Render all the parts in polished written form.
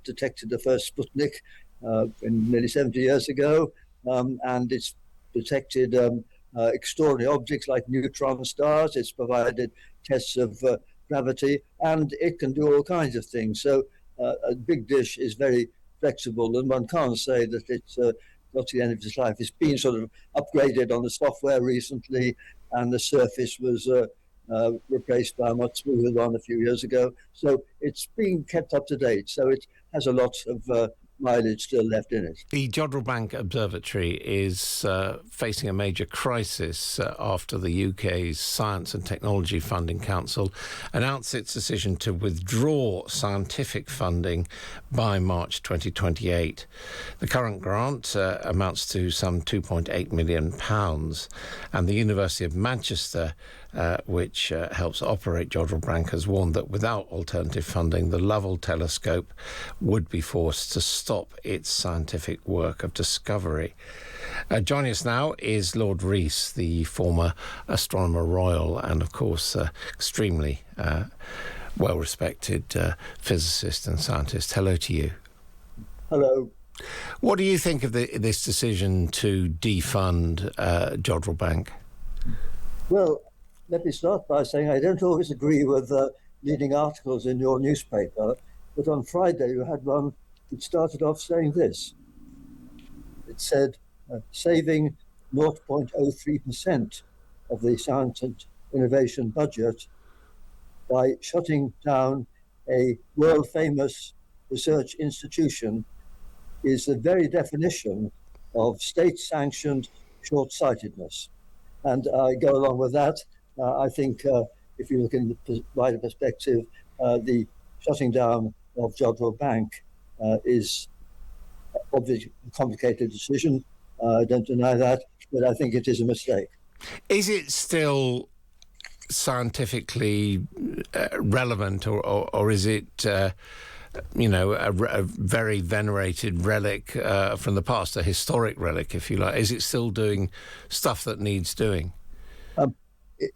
it detected the first Sputnik nearly 70 years ago, and it's detected extraordinary objects like neutron stars. It's provided tests of gravity, and it can do all kinds of things. So a big dish is very flexible, and one can't say that it's got to the end of its life. It's been sort of upgraded on the software recently, and the surface was replaced by a much smoother one a few years ago. So it's being kept up to date. So it has a lot of mileage still left in it. The Jodrell Bank Observatory is facing a major crisis after the UK's Science and Technology Funding Council announced its decision to withdraw scientific funding by March 2028. The current grant amounts to some £2.8 million, and the University of Manchester, which helps operate Jodrell Bank, has warned that without alternative funding, the Lovell telescope would be forced to stop its scientific work of discovery. Joining us now is Lord Rees, the former Astronomer Royal and, of course, extremely well-respected physicist and scientist. Hello to you. Hello. What do you think of this decision to defund Jodrell Bank? Well, let me start by saying I don't always agree with leading articles in your newspaper, but on Friday you had one that started off saying this. It said, saving 0.03% of the science and innovation budget by shutting down a world-famous research institution is the very definition of state-sanctioned short-sightedness. And I go along with that. I think if you look in the wider perspective, the shutting down of Jodrell Bank is obviously a complicated decision. I don't deny that, but I think it is a mistake. Is it still scientifically relevant, or is it, a very venerated relic from the past, a historic relic, if you like? Is it still doing stuff that needs doing?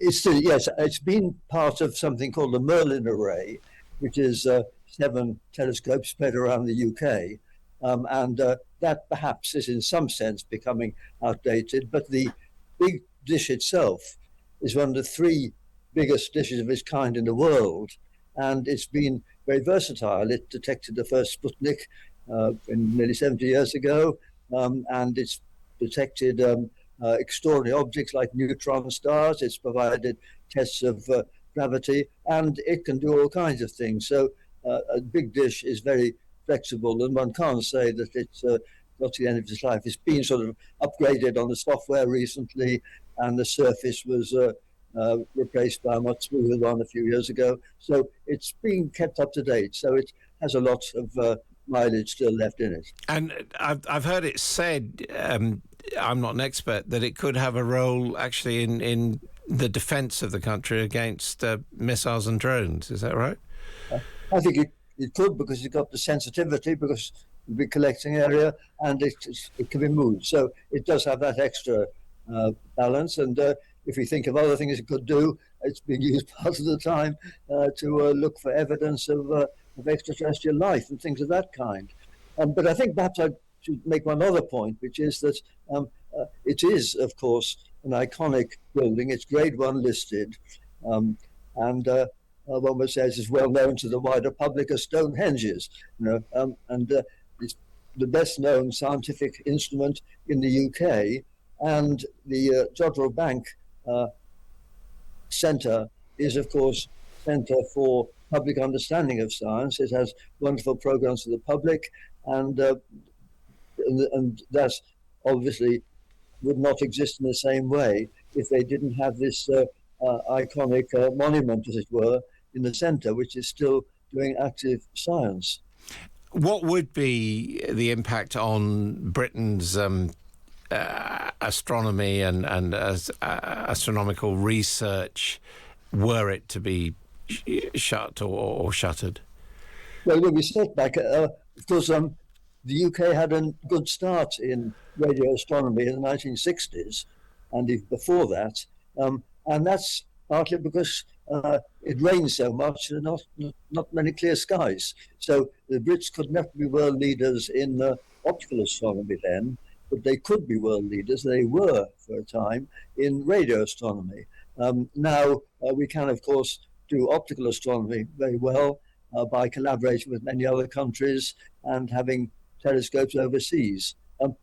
It's still, yes, it's been part of something called the Merlin Array, which is 7 telescopes spread around the UK. And that perhaps is in some sense becoming outdated, but the big dish itself is one of the 3 biggest dishes of its kind in the world, and it's been very versatile. It detected the first Sputnik nearly 70 years ago, and it's detected extraordinary objects like neutron stars. It's provided tests of gravity, and it can do all kinds of things. So a big dish is very flexible, and one can't say that it's got to the end of its life. It's been sort of upgraded on the software recently, and the surface was replaced by a much smoother one a few years ago. So it's being kept up to date. So it has a lot of mileage still left in it. And I've heard it said, I'm not an expert, that it could have a role actually in the defence of the country against missiles and drones. Is that right? I think it could, because it's got the sensitivity, because the big collecting area, and it can be moved. So it does have that extra balance. And if we think of other things it could do, it's being used part of the time to look for evidence of extraterrestrial life and things of that kind. But I think perhaps I should make one other point, which is that it is, of course, an iconic building. It's Grade 1 listed, and one would say it's well known to the wider public as Stonehenge's, and it's the best known scientific instrument in the UK. And the Jodrell Bank Centre is, of course, Centre for Public Understanding of Science. It has wonderful programs for the public, and that obviously would not exist in the same way if they didn't have this iconic monument, as it were, in the centre, which is still doing active science. What would be the impact on Britain's astronomy and astronomical research were it to be shut or shuttered? Well, when we step back, of course, the UK had a good start in radio astronomy in the 1960s, and before that, and that's partly because it rains so much, there are not many clear skies. So the Brits could never be world leaders in optical astronomy then, but they could be world leaders. They were for a time in radio astronomy. Now we can, of course, do optical astronomy very well by collaborating with many other countries and having telescopes overseas.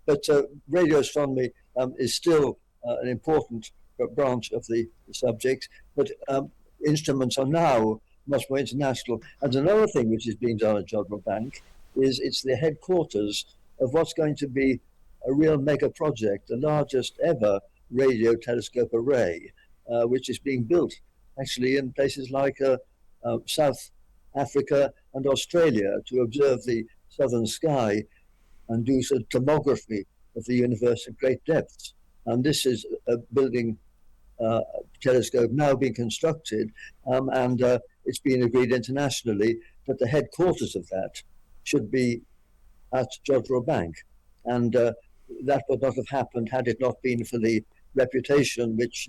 But radio astronomy is still an important branch of the subject, but instruments are now much more international. And another thing which is being done at Jodrell Bank is it's the headquarters of what's going to be a real mega project, the largest ever radio telescope array, which is being built actually in places like South Africa and Australia to observe the southern sky and do sort of tomography of the universe at great depths. And this is a building telescope now being constructed, and it's been agreed internationally that the headquarters of that should be at Jodrell Bank. And that would not have happened had it not been for the reputation which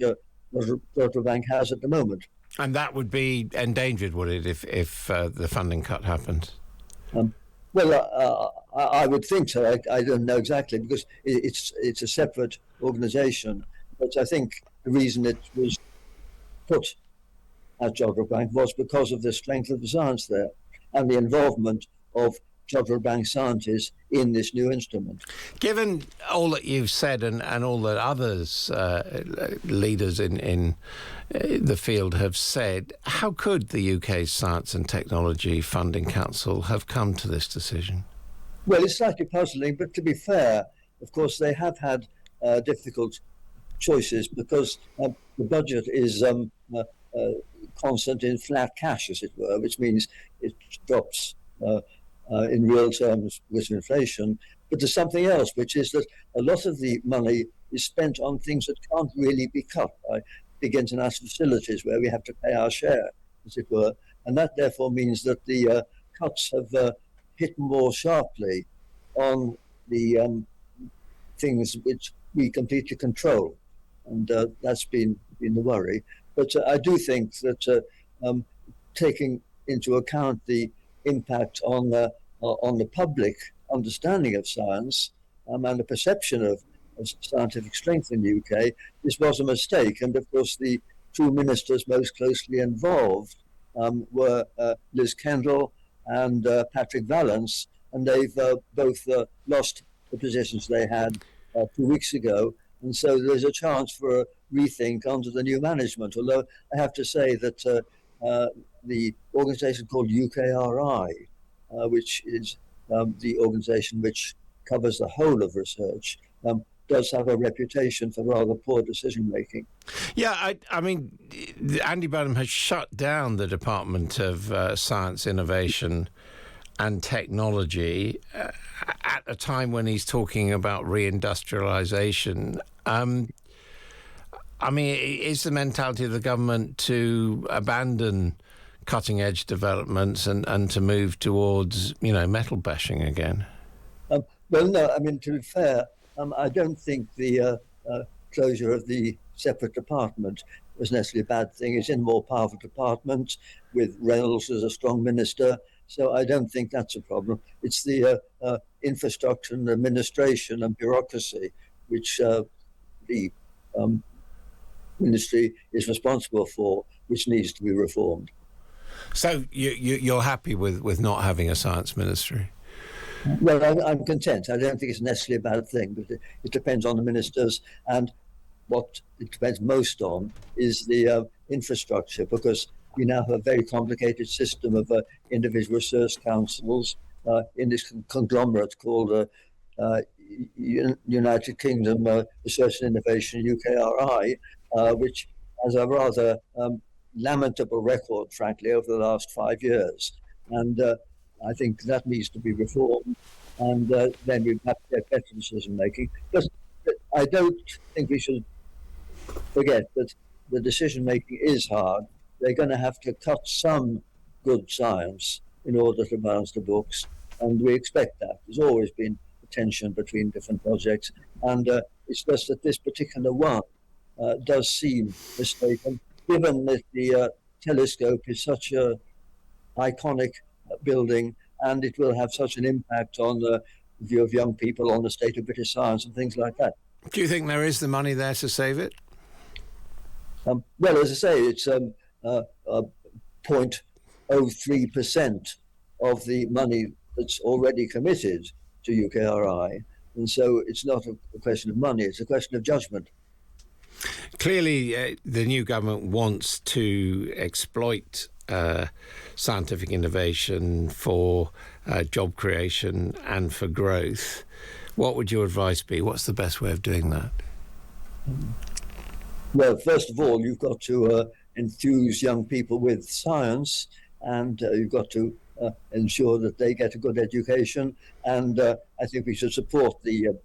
Jodrell Bank has at the moment. And that would be endangered, would it, if the funding cut happened? Well, I would think so. I don't know exactly because it's a separate organisation. But I think the reason it was put at Jodrell Bank was because of the strength of the science there and the involvement of Jodrell Bank scientists in this new instrument. Given all that you've said and all that others, leaders in the field have said, how could the UK's Science and Technology Funding Council have come to this decision? Well, it's slightly puzzling, but to be fair, of course, they have had difficult choices because the budget is constant in flat cash, as it were, which means it drops in real terms with inflation. But there's something else, which is that a lot of the money is spent on things that can't really be cut by big international facilities where we have to pay our share, as it were. And that therefore means that the cuts have hit more sharply on the things which we completely control. And that's been the worry. But I do think that taking into account the impact on the public understanding of science and the perception of scientific strength in the UK, this was a mistake. And of course, the two ministers most closely involved were Liz Kendall and Patrick Vallance, and they've both lost the positions they had 2 weeks ago. And so there's a chance for a rethink under the new management. Although I have to say that the organisation called UKRI, which is the organisation which covers the whole of research, does have a reputation for rather poor decision making. Yeah, I mean, Andy Burnham has shut down the Department of Science, Innovation and Technology at a time when he's talking about reindustrialisation. I mean, is the mentality of the government to abandon cutting-edge developments and to move towards, metal bashing again? Well, no, I mean, to be fair, I don't think the closure of the separate department was necessarily a bad thing. It's in a more powerful department with Reynolds as a strong minister, so I don't think that's a problem. It's the infrastructure and administration and bureaucracy which the ministry is responsible for, which needs to be reformed. So you're happy with not having a science ministry? Well, I'm content. I don't think it's necessarily a bad thing, but it depends on the ministers. And what it depends most on is the infrastructure, because we now have a very complicated system of individual research councils in this conglomerate called United Kingdom Research and Innovation, UKRI, which has a rather lamentable record, frankly, over the last 5 years. And I think that needs to be reformed, and then we have to get better decision making. But I don't think we should forget that the decision making is hard. They're going to have to cut some good science in order to balance the books, and we expect that. There's always been a tension between different projects, and it's just that this particular one does seem mistaken, given that the telescope is such a iconic building, and it will have such an impact on the view of young people on the state of British science and things like that. Do you think there is the money there to save it? Well, as I say, it's 0.03% of the money that's already committed to UKRI. And so it's not a question of money, it's a question of judgment. Clearly, the new government wants to exploit scientific innovation for job creation and for growth. What would your advice be? What's the best way of doing that? Well, first of all, you've got to enthuse young people with science, and you've got to ensure that they get a good education. And I think we should support the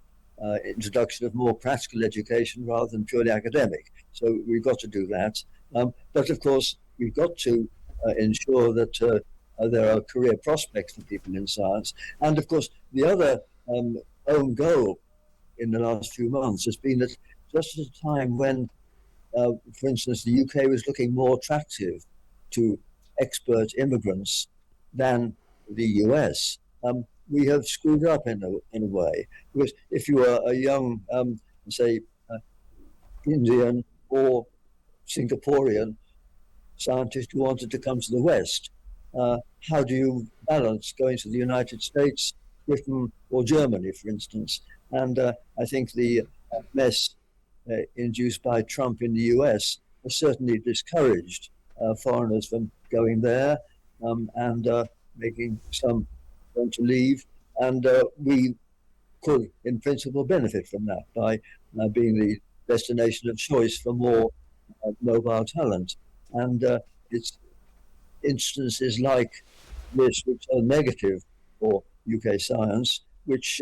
introduction of more practical education rather than purely academic. So we've got to do that. But of course, we've got to ensure that there are career prospects for people in science. And of course, the other own goal in the last few months has been that just at a time when, for instance, the UK was looking more attractive to expert immigrants than the US, we have screwed up in a way. Because if you are a young, say, Indian or Singaporean scientist who wanted to come to the West, how do you balance going to the United States, Britain, or Germany, for instance? And I think the mess induced by Trump in the US has certainly discouraged foreigners from going there and making some want to leave. And we could, in principle, benefit from that by being the destination of choice for more mobile talent. And it's instances like this, which are negative for UK science, which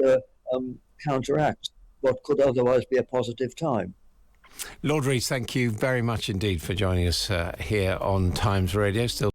counteract what could otherwise be a positive time. Lord Rees, thank you very much indeed for joining us here on Times Radio. Still